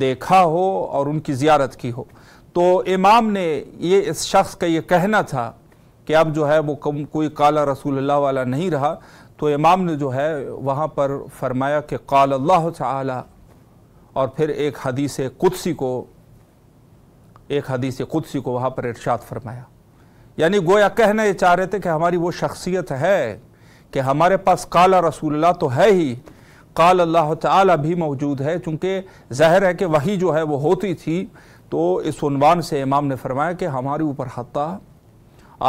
دیکھا ہو اور ان کی زیارت کی ہو۔ تو امام نے یہ اس شخص کا یہ کہنا تھا کہ اب جو ہے وہ کوئی قال رسول اللہ والا نہیں رہا، تو امام نے جو ہے وہاں پر فرمایا کہ قال اللہ تعالی، اور پھر ایک حدیث قدسی کو وہاں پر ارشاد فرمایا۔ یعنی گویا کہنا یہ چاہ رہے تھے کہ ہماری وہ شخصیت ہے کہ ہمارے پاس قال رسول اللہ تو ہے ہی، قال اللہ تعالی بھی موجود ہے، چونکہ ظاہر ہے کہ وحی جو ہے وہ ہوتی تھی، تو اس عنوان سے امام نے فرمایا کہ ہمارے اوپر حتیٰ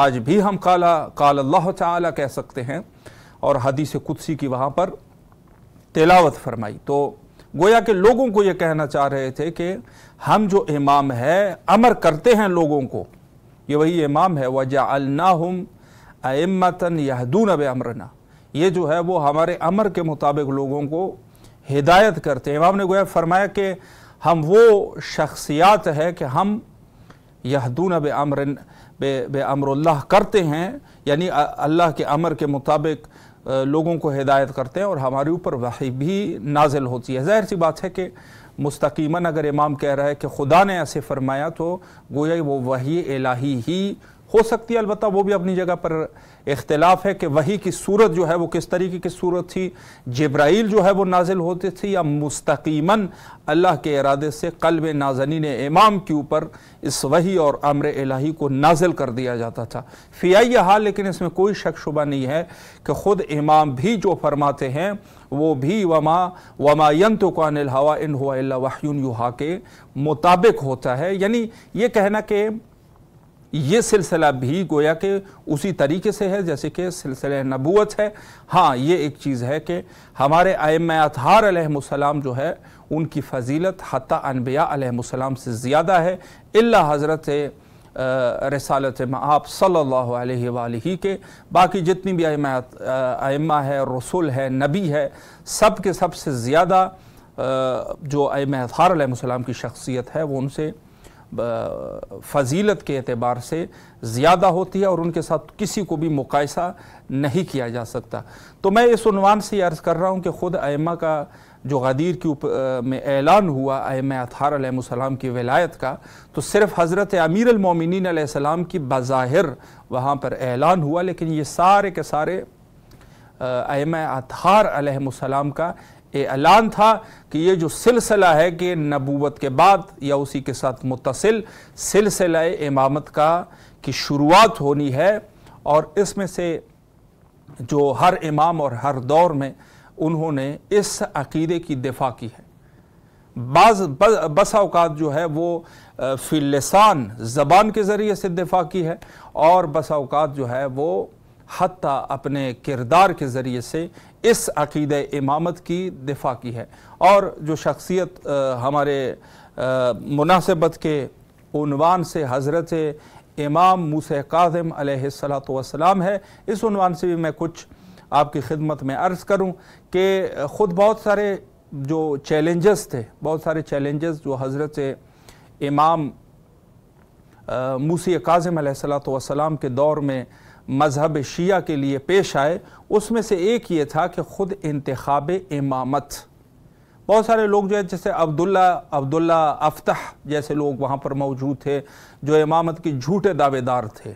آج بھی ہم قال اللہ تعالی کہہ سکتے ہیں، اور حدیث قدسی کی وہاں پر تلاوت فرمائی۔ تو گویا کہ لوگوں کو یہ کہنا چاہ رہے تھے کہ ہم جو امام ہے امر کرتے ہیں لوگوں کو، یہ وہی امام ہے، وَجَعَلْنَاهُمْ أَئِمَّةً يَهْدُونَ بِأَمْرِنَا، یہ جو ہے وہ ہمارے امر کے مطابق لوگوں کو ہدایت کرتے ہیں۔ امام نے گویا فرمایا کہ ہم وہ شخصیات ہے کہ ہم یہدون بِأَمْرِ اللہ کرتے ہیں، یعنی اللہ کے امر کے مطابق لوگوں کو ہدایت کرتے ہیں، اور ہمارے اوپر وحی بھی نازل ہوتی ہے۔ ظاہر سی بات ہے کہ مستقیماً اگر امام کہہ رہا ہے کہ خدا نے ایسے فرمایا، تو گویا وہ وحی الہی ہی ہو سکتی ہے۔ البتہ وہ بھی اپنی جگہ پر اختلاف ہے کہ وحی کی صورت جو ہے وہ کس طریقے کی صورت تھی، جبرائیل جو ہے وہ نازل ہوتے تھے، یا مستقیماً اللہ کے ارادے سے قلب نازنین امام کے اوپر اس وحی اور امر الہی کو نازل کر دیا جاتا تھا۔ فی ای حال لیکن اس میں کوئی شک شبہ نہیں ہے کہ خود امام بھی جو فرماتے ہیں وہ بھی وما ینطق عن الہوی ان ہوا الا وحی یوحی کے مطابق ہوتا ہے۔ یعنی یہ کہنا کہ یہ سلسلہ بھی گویا کہ اسی طریقے سے ہے جیسے کہ سلسلہ نبوت ہے۔ ہاں یہ ایک چیز ہے کہ ہمارے ائمہ اطہار علیہ السلام جو ہے ان کی فضیلت حتیٰ انبیاء علیہ السلام سے زیادہ ہے، الا حضرت رسالت مآب صلی اللہ علیہ وآلہ کے۔ باقی جتنی بھی ائمہ ہے، رسول ہے، نبی ہے، سب کے سب سے زیادہ جو ائمہ اطہار علیہ السلام کی شخصیت ہے وہ ان سے فضیلت کے اعتبار سے زیادہ ہوتی ہے، اور ان کے ساتھ کسی کو بھی مقایسہ نہیں کیا جا سکتا۔ تو میں اس عنوان سے یہ عرض کر رہا ہوں کہ خود ائمہ کا جو غدیر کے میں اعلان ہوا ائمہ اطہار علیہ السلام کی ولایت کا، تو صرف حضرت امیر المومنین علیہ السلام کی بظاہر وہاں پر اعلان ہوا، لیکن یہ سارے کے سارے ائمہ اطہار علیہ السلام کا اعلان تھا کہ یہ جو سلسلہ ہے کہ نبوت کے بعد یا اسی کے ساتھ متصل سلسلہ امامت کی شروعات ہونی ہے، اور اس میں سے جو ہر امام اور ہر دور میں انہوں نے اس عقیدے کی دفاع کی ہے۔ بس اوقات جو ہے وہ فی اللسان زبان کے ذریعے سے دفاع کی ہے، اور بس اوقات جو ہے وہ حتیٰ اپنے کردار کے ذریعے سے اس عقیدہ امامت کی دفاع کی ہے۔ اور جو شخصیت ہمارے مناسبت کے عنوان سے حضرت امام موسیٰ کاظم علیہ السلام ہے، اس عنوان سے بھی میں کچھ آپ کی خدمت میں عرض کروں کہ خود بہت سارے جو چیلنجز تھے، بہت سارے چیلنجز جو حضرت امام موسیٰ کاظم علیہ السلام کے دور میں مذہب شیعہ کے لیے پیش آئے، اس میں سے ایک یہ تھا کہ خود انتخاب امامت۔ بہت سارے لوگ جو ہے جیسے عبداللہ افتح جیسے لوگ وہاں پر موجود تھے جو امامت کی جھوٹے دعوے دار تھے۔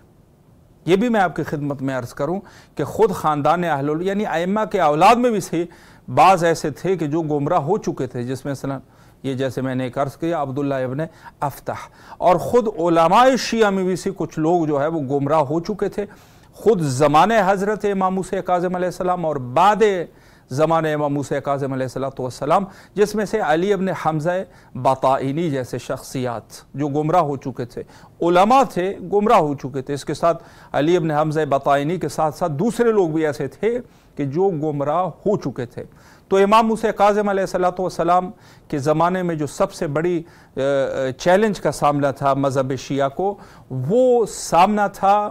یہ بھی میں آپ کی خدمت میں عرض کروں کہ خود خاندان اہل یعنی ائمہ کے اولاد میں بھی سے بعض ایسے تھے کہ جو گمراہ ہو چکے تھے، جس میں مثلا یہ جیسے میں نے ایک عرض کیا عبداللہ ابن افتح، اور خود علماء شیعہ میں بھی سے کچھ لوگ جو ہے وہ گمراہ ہو چکے تھے، خود زمانہ حضرت امام موسیٰ کاظم علیہ السلام اور بعد زمانہ امام موسیٰ کاظم علیہ السلام، جس میں سے علی ابن حمزہ بطائنی جیسے شخصیات جو گمراہ ہو چکے تھے، علماء تھے گمراہ ہو چکے تھے، اس کے ساتھ علی ابن حمزہ بطائنی کے ساتھ ساتھ دوسرے لوگ بھی ایسے تھے کہ جو گمراہ ہو چکے تھے۔ تو امام موسیٰ کاظم علیہ السلام کے زمانے میں جو سب سے بڑی چیلنج کا سامنا تھا مذہب شیعہ کو، وہ سامنا تھا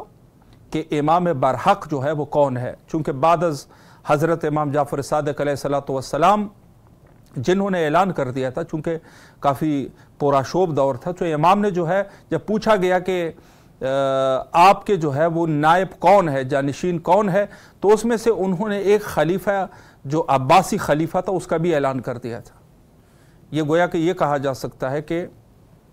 کہ امام برحق جو ہے وہ کون ہے، چونکہ بعد از حضرت امام جعفر صادق علیہ السلام جنہوں نے اعلان کر دیا تھا، چونکہ کافی پرآشوب دور تھا، تو امام نے جو ہے جب پوچھا گیا کہ آپ کے جو ہے وہ نائب کون ہے، جانشین کون ہے، تو اس میں سے انہوں نے ایک خلیفہ جو عباسی خلیفہ تھا اس کا بھی اعلان کر دیا تھا۔ یہ گویا کہ یہ کہا جا سکتا ہے کہ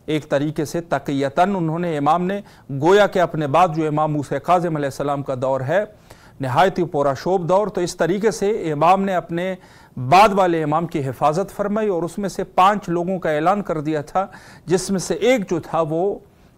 ایک طریقے سے تقیتاً انہوں نے امام نے گویا کہ اپنے بعد جو امام موسیٰ کاظم علیہ السلام کا دور ہے نہایت ہی پراشوب دور، تو اس طریقے سے امام نے اپنے بعد والے امام کی حفاظت فرمائی اور اس میں سے 5 لوگوں کا اعلان کر دیا تھا، جس میں سے ایک جو تھا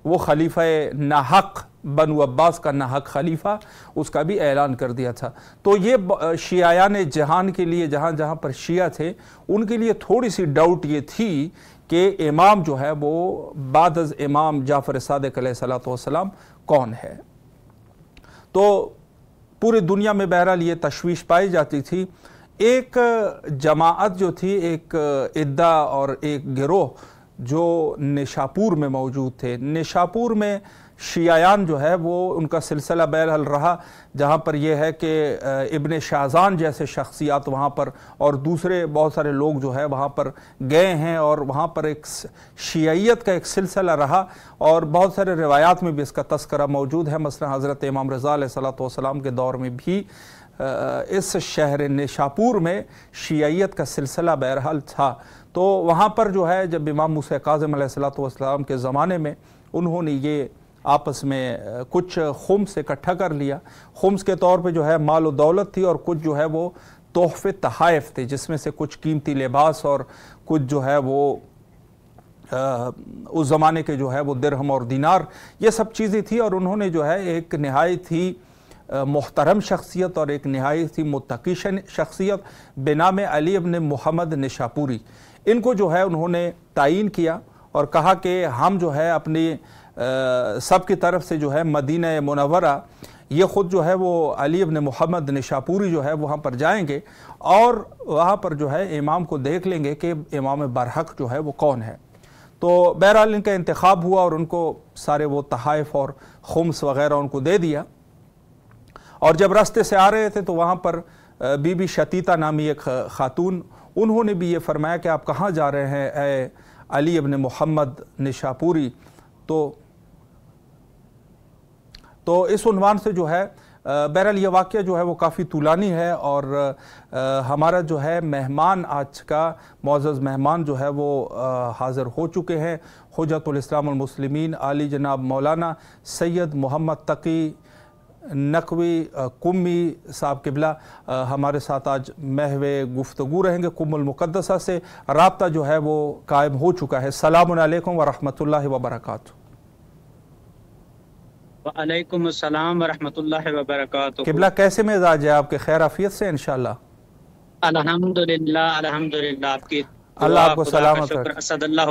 وہ خلیفہ ناحق بنو عباس کا ناحق خلیفہ، اس کا بھی اعلان کر دیا تھا۔ تو یہ شیعیان جہان کے لیے جہاں جہاں پر شیعہ تھے ان کے لیے تھوڑی سی ڈاؤٹ یہ تھی کہ امام جو ہے وہ بعد از امام جعفر صادق علیہ السلام کون ہے۔ تو پوری دنیا میں بہرحال یہ تشویش پائی جاتی تھی۔ ایک جماعت جو تھی، ایک ادعا اور ایک گروہ جو نشاپور میں موجود تھے، نشاپور میں شیعیان جو ہے وہ ان کا سلسلہ بہرحال رہا، جہاں پر یہ ہے کہ ابن شاہزان جیسے شخصیات وہاں پر اور دوسرے بہت سارے لوگ جو ہے وہاں پر گئے ہیں، اور وہاں پر ایک شیعیت کا ایک سلسلہ رہا، اور بہت سارے روایات میں بھی اس کا تذکرہ موجود ہے۔ مثلا حضرت امام رضا علیہ السلام کے دور میں بھی اس شہر نشاپور میں شیعیت کا سلسلہ بہرحال تھا۔ تو وہاں پر جو ہے جب امام موسیٰ کاظم علیہ السلام کے زمانے میں انہوں نے یہ آپس میں کچھ خمس اکٹھا کر لیا، خمس کے طور پہ جو ہے مال و دولت تھی، اور کچھ جو ہے وہ تحفے تحائف تھے، جس میں سے کچھ قیمتی لباس اور کچھ جو ہے وہ اس زمانے کے جو ہے وہ درہم اور دینار، یہ سب چیزیں تھی۔ اور انہوں نے جو ہے ایک نہایت ہی محترم شخصیت اور ایک نہایت ہی متقی شخصیت بنام علی ابن محمد نشاپوری، ان کو جو ہے انہوں نے تعین کیا اور کہا کہ ہم جو ہے اپنی سب کی طرف سے جو ہے مدینہ منورہ، یہ خود جو ہے وہ علی ابن محمد نشاپوری جو ہے وہاں پر جائیں گے اور وہاں پر جو ہے امام کو دیکھ لیں گے کہ امام برحق جو ہے وہ کون ہے۔ تو بہرحال ان کا انتخاب ہوا اور ان کو سارے وہ تحائف اور خمس وغیرہ ان کو دے دیا، اور جب راستے سے آ رہے تھے تو وہاں پر بی بی شتیتا نامی ایک خاتون، انہوں نے بھی یہ فرمایا کہ آپ کہاں جا رہے ہیں اے علی ابن محمد نشاپوری؟ تو اس عنوان سے جو ہے بہرحال یہ واقعہ جو ہے وہ کافی طولانی ہے، اور ہمارا جو ہے مہمان آج کا معزز مہمان جو ہے وہ حاضر ہو چکے ہیں، حجت الاسلام المسلمین عالی جناب مولانا سید محمد تقی نقوی قمی صاحب قبلہ ہمارے ساتھ آج محو گفتگو رہیں گے۔ قم المقدسہ سے رابطہ جو ہے وہ قائم ہو چکا ہے۔ السلام علیکم ورحمۃ اللہ وبرکاتہ۔ وعلیکم السلام ورحمۃ اللہ وبرکاتہ۔ قبلہ کیسے مزاج ہے آپ کے؟ خیر عافیت سے انشاءاللہ؟ الحمدللہ الحمدللہ، آپ کی اللہ آپ کو سلامت رکھے۔ اسد اللہ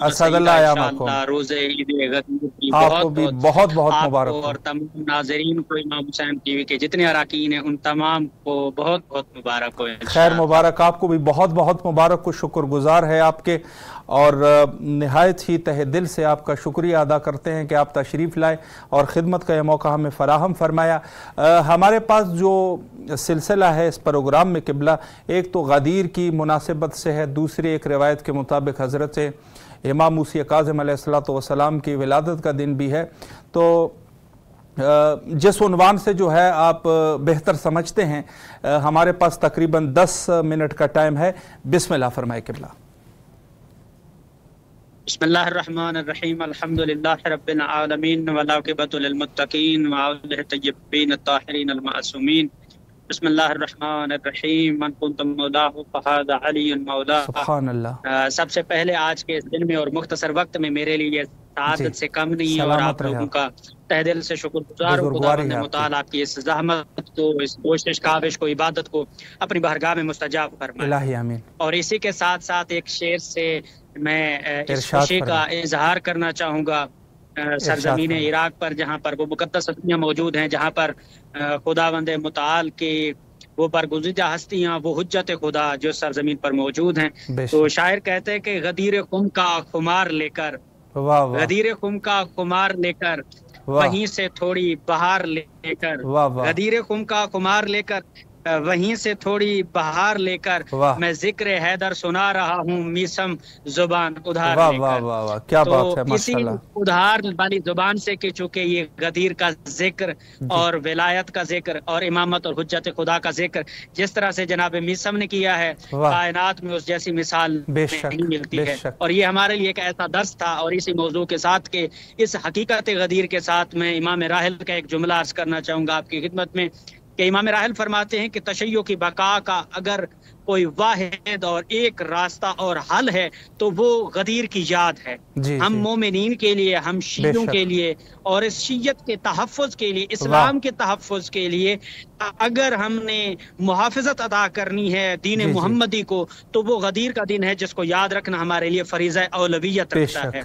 اسد اللہ ایامکم، روز عید غدیر کی آپ کو بھی بہت بہت مبارک ہو، اور تمام ناظرین کو امام حسین ٹی وی کے جتنے اراکین ہیں ان تمام کو بہت بہت مبارک ہو۔ خیر مبارک، آپ کو بھی بہت بہت مبارک ہو، شکر گزار ہے آپ کے، اور نہایت ہی تہ دل سے آپ کا شکریہ ادا کرتے ہیں کہ آپ تشریف لائے اور خدمت کا یہ موقع ہمیں فراہم فرمایا۔ ہمارے پاس جو سلسلہ ہے اس پروگرام میں قبلہ، ایک تو غدیر کی مناسبت سے ہے، دوسری ایک روایت کے مطابق حضرت امام موسیٰ کاظم علیہ السلام کی ولادت کا دن بھی ہے۔ تو جس عنوان سے جو ہے آپ بہتر سمجھتے ہیں، ہمارے پاس تقریباً 10 منٹ کا ٹائم ہے، بسم اللہ فرمائے قبلہ۔ بسم اللہ الرحمن الرحیم، الحمدللہ رب العالمین والعاقبۃ للمتقین وعلى الطیبین الطاہرین المعصومین۔ بسم اللہ الرحمن الرحیم، من کنت مولاہ فہذا علی مولاہ۔ سبحان اللہ۔ سب سے پہلے آج کے اس دن میں اور مختصر وقت میں میرے لیے سعادت سے کم نہیں ہے، اور آپ لوگوں کا تہ دل سے شکر گزار ہوں۔ خداوند متعال آپ کی اس زحمت کو، اس کوشش کاوش کو، عبادت کو اپنی بارگاہ میں مستجاب فرمائے، الہی آمین۔ اور اسی کے ساتھ ساتھ ایک شعر سے میں اس خوشی کا اظہار کرنا چاہوں گا سرزمین عراق پر، جہاں پر وہ مقدس ہستیاں موجود ہیں، جہاں پر خداوند متعال کی وہ برگزیدہ ہستیاں، وہ حجت خدا جو سرزمین پر موجود ہیں۔ تو شاعر کہتے ہیں کہ غدیر خم کا خمار لے کر، غدیر خم کا خمار لے کر، وہیں سے تھوڑی بہار لے کر، غدیر خم کا خمار لے کر وہیں سے تھوڑی بہار لے کر میں ذکر حیدر سنا رہا ہوں میسم زبان ادھار لے کر۔ کیا بات ہے، اسی ادھار والی زبان سے کہ چونکہ یہ غدیر کا ذکر اور ولایت کا ذکر اور امامت اور حجت خدا کا ذکر جس طرح سے جناب میسم نے کیا ہے، کائنات میں اس جیسی مثال نہیں ملتی ہے۔ اور یہ ہمارے لیے ایک ایسا درس تھا، اور اسی موضوع کے ساتھ کہ اس حقیقت غدیر کے ساتھ میں امام راحل کا ایک جملہ عرض کرنا چاہوں گا آپ کی خدمت میں، کہ امام راحل فرماتے ہیں کہ تشیع کی بقا کا اگر کوئی واحد اور ایک راستہ اور حل ہے تو وہ غدیر کی یاد ہے۔ ہم مومنین کے لیے، ہم شیعوں کے لیے، اور اس شیعت کے تحفظ کے لیے، اسلام کے تحفظ کے لیے اگر ہم نے محافظت ادا کرنی ہے دین محمدی کو، تو وہ غدیر کا دن ہے جس کو یاد رکھنا ہمارے لیے فریضہ اولویت رکھتا ہے۔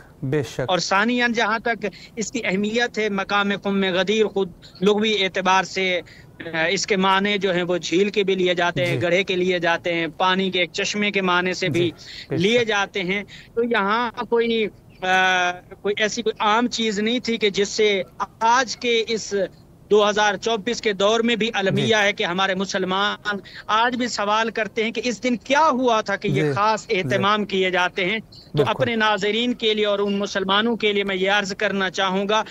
اور ثانیاً جہاں تک اس کی اہمیت ہے، مقام قم غدیر خود لغوی اعتبار سے اس کے معنی جو ہیں وہ جھیل کے بھی لیے جاتے ہیں، گڑھے کے لیے جاتے ہیں، پانی کے ایک چشمے کے معنی سے بھی لیے جاتے ہیں۔ تو یہاں کوئی ایسی کوئی عام چیز نہیں تھی کہ جس سے آج کے اس 2024 کے دور میں بھی المیہ ہے کہ ہمارے مسلمان آج بھی سوال کرتے ہیں کہ اس دن کیا ہوا تھا کہ یہ خاص اہتمام کیے جاتے ہیں۔ تو اپنے ناظرین کے لیے اور ان مسلمانوں کے لیے میں یہ عرض کرنا چاہوں گا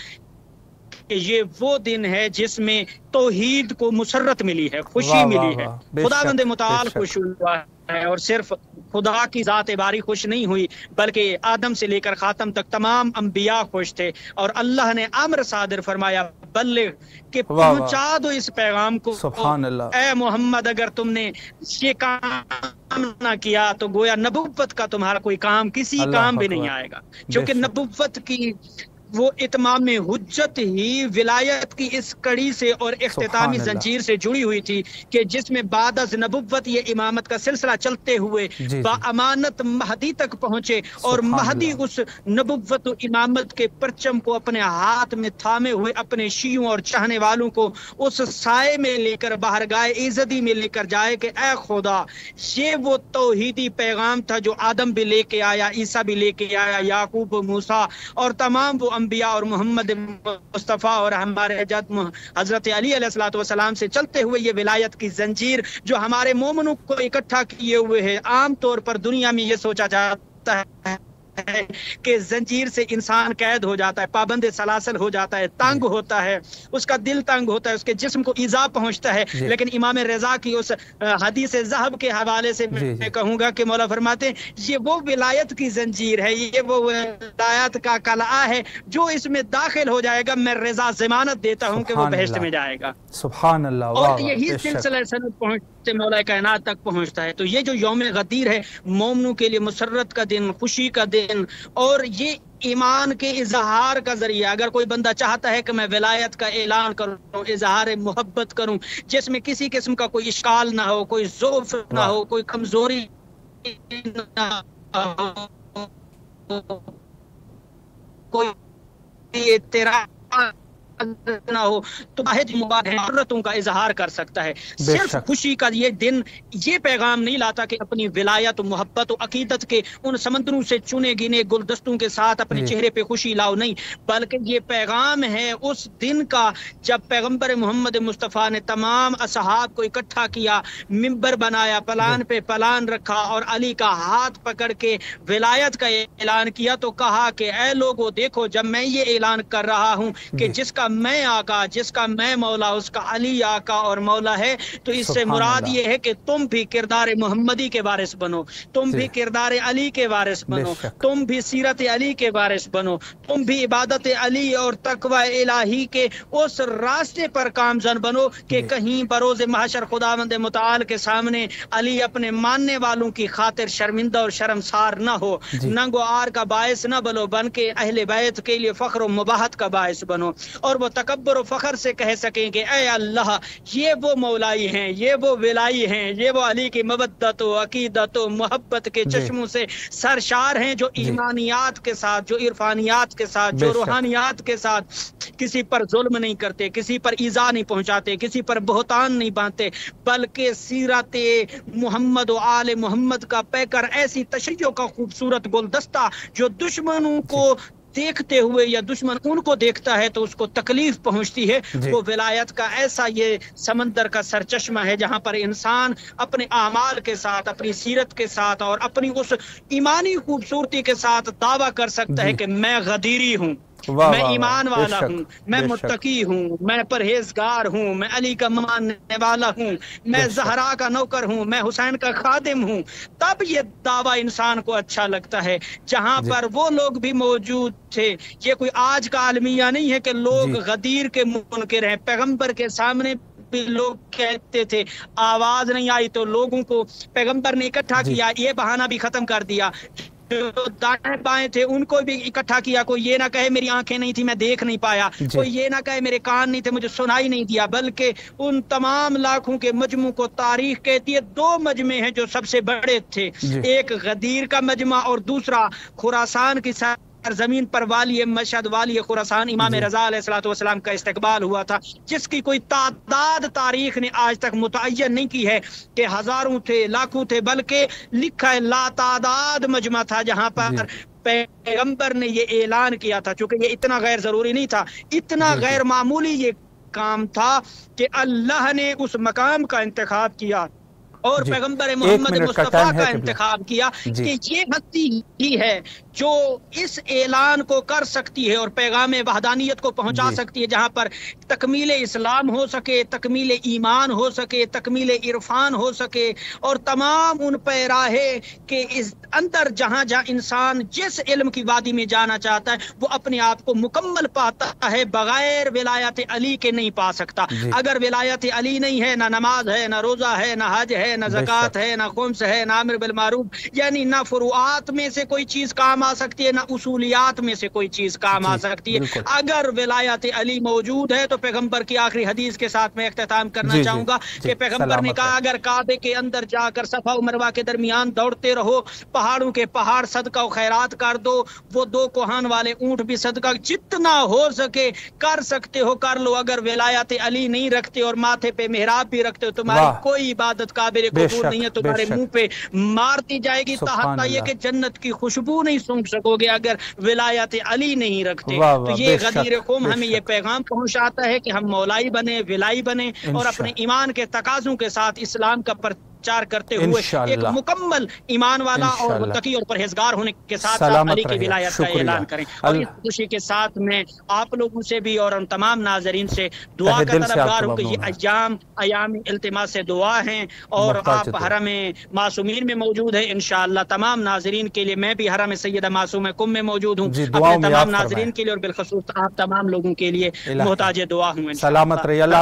کہ یہ وہ دن ہے جس میں توحید کو مسرت ملی ہے، خوشی ملی ہے، خداوند متعال خوش ہوا ہے۔ اور صرف خدا کی ذات باری خوش نہیں ہوئی بلکہ آدم سے لے کر خاتم تک تمام انبیاء خوش تھے، اور اللہ نے امر صادر فرمایا بلغ کہ پہنچا دو اس پیغام کو۔ سبحان اللہ۔ اے محمد اگر تم نے یہ کام نہ کیا تو گویا نبوت کا تمہارا کوئی کام کسی کام بھی نہیں آئے گا، کیونکہ نبوت کی وہ اتمام حجت ہی ولایت کی اس کڑی سے اور اختتامی زنجیر سے جڑی ہوئی تھی کہ جس میں بعد از نبوت یہ امامت کا سلسلہ چلتے ہوئے با امانت مہدی تک پہنچے، اور مہدی اس نبوت و امامت کے پرچم کو اپنے ہاتھ میں تھامے ہوئے اپنے شیعوں اور چاہنے والوں کو اس سائے میں لے کر بارگاہ ایزدی میں لے کر جائے کہ اے خدا، یہ وہ توحیدی پیغام تھا جو آدم بھی لے کے آیا، عیسیٰ بھی لے کے آیا، یعقوب و موسیٰ اور تمام وہ انبیاء اور محمد مصطفیٰ اور ہمارے جد حضرت علی علیہ الصلوۃ والسلام سے چلتے ہوئے یہ ولایت کی زنجیر جو ہمارے مومنوں کو اکٹھا کیے ہوئے ہے۔ عام طور پر دنیا میں یہ سوچا جاتا ہے کہ زنجیر سے انسان قید ہو جاتا ہے، پابند سلاسل ہو جاتا ہے، تنگ ہوتا ہے، اس کا دل تنگ ہوتا ہے، اس کے جسم کو ایذا پہنچتا ہے۔ لیکن امام رضا کی اس حدیث ذہب کے حوالے سے میں کہوں گا کہ مولا فرماتے ہیں یہ وہ ولایت کی زنجیر ہے، یہ وہ ولایت کا قلعہ ہے جو اس میں داخل ہو جائے گا، میں رضا ضمانت دیتا ہوں کہ وہ بہشت میں جائے گا۔ سبحان اللہ۔ اور یہی سلسلہ سند پہنچتے مولا کائنات تک پہنچتا ہے۔ تو یہ جو یوم غدیر ہے مومنوں کے لیے مسرت کا دن، خوشی کا دن، اور یہ ایمان کے اظہار کا ذریعہ، اگر کوئی بندہ چاہتا ہے کہ میں ولایت کا اعلان کروں، اظہار محبت کروں جس میں کسی قسم کا کوئی اشکال نہ ہو، کوئی ضعف نہ ہو، کوئی کمزوری نہ ہو، کوئی اعتراض نہ ہو، تو محرتوں کا اظہار کر سکتا ہے۔ صرف خوشی کا یہ دن یہ پیغام نہیں لاتا کہ اپنی ولایت و محبت و عقیدت کے ان سمندروں سے چنے گنے گلدستوں کے ساتھ اپنے چہرے پہ خوشی لاؤ، نہیں، بلکہ یہ پیغام ہے اس دن کا جب پیغمبر محمد مصطفیٰ نے تمام اصحاب کو اکٹھا کیا، ممبر بنایا، پلان پہ پلان رکھا اور علی کا ہاتھ پکڑ کے ولایت کا اعلان کیا، تو کہا کہ اے لوگو دیکھو، جب میں یہ اعلان کر رہا ہوں کہ جس کا میں آقا، جس کا میں مولا، اس کا علی آقا اور مولا ہے، تو اس سے مراد یہ ہے کہ تم بھی کردار محمدی کے وارث بنو، تم بھی کردار علی کے وارث بنو، تم بھی سیرت علی کے وارث بنو، تم بھی عبادت علی اور تقوی الہی کے اس راستے پر کامزن بنو کہ کہیں بروز محشر خداوند متعال کے سامنے علی اپنے ماننے والوں کی خاطر شرمندہ اور شرمسار نہ ہو، ننگ و عار کا باعث نہ بنو، بن کے اہل بیت کے لیے فخر و مباحت کا باعث بنو، اور وہ تکبر و فخر سے کہہ سکیں کہ اے اللہ، یہ وہ مولائی ہیں، یہ وہ ولائی ہیں، یہ وہ علی کی مودت و عقیدت و محبت کے چشموں سے سرشار ہیں، جو ایمانیات کے ساتھ، جو عرفانیات کے ساتھ، جو روحانیات کے ساتھ کسی پر ظلم نہیں کرتے، کسی پر ایذا نہیں پہنچاتے، کسی پر بہتان نہیں باندھتے، بلکہ سیرت محمد و آل محمد کا پیکر ایسی تشیع کا خوبصورت گلدستہ جو دشمنوں کو دیکھتے ہوئے یا دشمن ان کو دیکھتا ہے تو اس کو تکلیف پہنچتی ہے. وہ ولایت کا ایسا یہ سمندر کا سرچشمہ ہے جہاں پر انسان اپنے اعمال کے ساتھ، اپنی سیرت کے ساتھ اور اپنی اس ایمانی خوبصورتی کے ساتھ دعویٰ کر سکتا ہے کہ میں غدیری ہوں، میں ایمان والا ہوں، میں متقی ہوں، میں پرہیزگار ہوں، میں علی کا ماننے والا ہوں، میں زہرا کا نوکر ہوں، میں حسین کا خادم ہوں. تب یہ دعویٰ انسان کو اچھا لگتا ہے. جہاں پر وہ لوگ بھی موجود تھے، یہ کوئی آج کا عالمیہ نہیں ہے کہ لوگ غدیر کے منکر ہیں. پیغمبر کے سامنے بھی لوگ کہتے تھے، آواز نہیں آئی تو لوگوں کو پیغمبر نے اکٹھا کیا، یہ بہانہ بھی ختم کر دیا. جو دائیں بائیں تھے ان کو بھی اکٹھا کیا. کوئی یہ نہ کہے میری آنکھیں نہیں تھی میں دیکھ نہیں پایا، کوئی یہ نہ کہے میرے کان نہیں تھے مجھے سنائی نہیں دیا، بلکہ ان تمام لاکھوں کے مجموع کو تاریخ کہتی ہے. 2 مجمع ہیں جو سب سے بڑے تھے، ایک غدیر کا مجمع اور دوسرا خراسان کی زمین پر والی مشہد والی خراسان امام رضا علیہ السلام کا استقبال ہوا تھا، جس کی کوئی تعداد تاریخ نے آج تک متعین نہیں کی ہے کہ ہزاروں تھے، لاکھوں تھے، بلکہ لکھا ہے لا تعداد مجمع تھا جہاں پر پیغمبر نے یہ اعلان کیا تھا. چونکہ یہ اتنا غیر ضروری نہیں تھا، اتنا غیر معمولی یہ کام تھا کہ اللہ نے اس مقام کا انتخاب کیا اور پیغمبر محمد مصطفیٰ کا انتخاب کیا کہ یہ ہستی ہی ہے جو اس اعلان کو کر سکتی ہے اور پیغام وحدانیت کو پہنچا سکتی ہے، جہاں پر تکمیل اسلام ہو سکے، تکمیل ایمان ہو سکے، تکمیل عرفان ہو سکے، اور تمام ان پیراہے کے اس اندر جہاں جہاں انسان جس علم کی وادی میں جانا چاہتا ہے وہ اپنے آپ کو مکمل پاتا ہے، بغیر ولایت علی کے نہیں پا سکتا. اگر ولایت علی نہیں ہے، نہ نماز ہے، نہ روزہ ہے، نہ حج ہے، نہ زکوٰۃ ہے، نہ خمس ہے، نہ امر بالمعروف، یعنی نہ فروعات میں سے کوئی چیز کام آ سکتی ہے، نہ اصولیات میں سے کوئی چیز کام آ سکتی ہے. اگر ولایت علی موجود ہے تو پیغمبر کی آخری حدیث کے ساتھ میں اختتام کرنا چاہوں گا کہ پیغمبر نے کہا اگر کعبے کے اندر جا کر صفا و مروہ کے درمیان دوڑتے رہو، پہاڑوں کے پہاڑ صدقہ و خیرات کر دو، وہ 2 کوہان والے اونٹ بھی صدقہ جتنا ہو سکے کر سکتے ہو کر لو. اگر ولایت علی نہیں رکھتے اور ماتھے پہ محراب بھی رکھتے ہو، تمہاری کوئی عبادت قابل قبول نہیں ہے، تمہارے منہ پہ مارتی جائے گی. تحت یہ کہ جنت کی خوشبو نہیں سونگھ سکو گے اگر ولایت علی نہیں رکھتے. تو یہ غدیر قوم ہمیں یہ پیغام پہنچاتا ہے کہ ہم مولائی بنے، ولائی بنے اور اپنے ایمان کے تقاضوں کے ساتھ اسلام کا پرچار کرتے ہوئے ایک مکمل ایمان والا اور متقی اور پرہیزگار ہونے کے ساتھ علی کی ولایت کا اعلان کریں. اور اس خوشی کے ساتھ میں آپ لوگوں سے بھی اور ان تمام ناظرین سے دعا کا طلبگار ہوں کہ یہ ایام التماس دعا ہیں اور آپ حرم معصومین میں موجود ہیں. انشاءاللہ تمام ناظرین کے لیے میں بھی حرم سیدہ معصومہ کم میں موجود ہوں، اپنے تمام ناظرین کے لیے اور بالخصوص آپ تمام لوگوں کے لیے محتاج دعا ہوں. سلامت رہیے، اللہ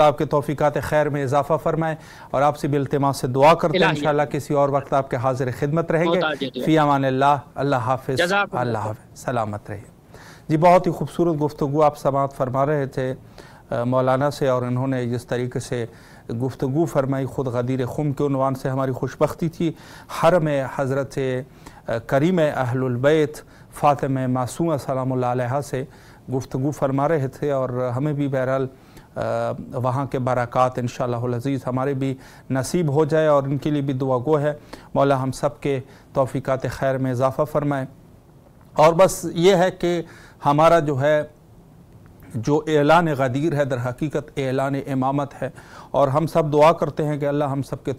آپ کے توفیقات خیر میں اضافہ فرمائے اور آپ سے بھی التماس سے دعا کرتے ہیں. انشاءاللہ کسی اور وقت آپ کے حاضر خدمت رہیں گے. فی امان اللہ. اللہ حافظ. اللہ حافظ. سلامت رہیے. جی بہت ہی خوبصورت گفتگو آپ سماعت فرما رہے تھے مولانا سے، اور انہوں نے جس طریقے سے گفتگو فرمائی خود غدیر خم کے عنوان سے ہماری خوشبختی تھی. حرم حضرت کریم اہل البیت فاطمہ معصومہ سلام اللہ علیہا سے گفتگو فرما رہے تھے، اور ہمیں بھی بہرحال وہاں کے برکات انشاءاللہ العزیز ہمارے بھی نصیب ہو جائے، اور ان کے لیے بھی دعا گو ہے مولا ہم سب کے توفیقات خیر میں اضافہ فرمائے. اور بس یہ ہے کہ ہمارا جو اعلان غدیر ہے در حقیقت اعلان امامت ہے، اور ہم سب دعا کرتے ہیں کہ اللہ ہم سب کے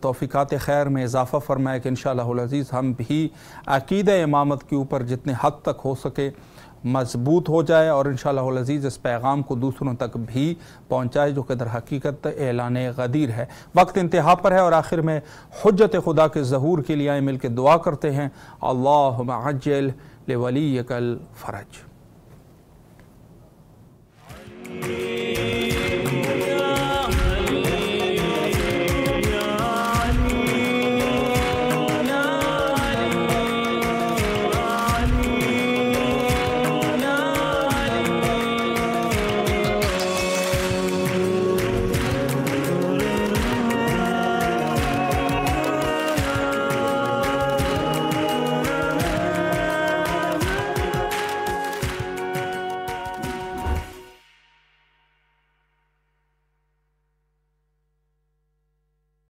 توفیقات خیر میں اضافہ فرمائے کہ انشاءاللہ العزیز ہم بھی عقیدہ امامت کے اوپر جتنے حد تک ہو سکے مضبوط ہو جائے، اور انشاءاللہ العزیز اس پیغام کو دوسروں تک بھی پہنچائے جو کہ در حقیقت اعلان غدیر ہے. وقت انتہا پر ہے، اور آخر میں حجت خدا کے ظہور کے لیے مل کے دعا کرتے ہیں. اللہم عجل لولیک الفرج.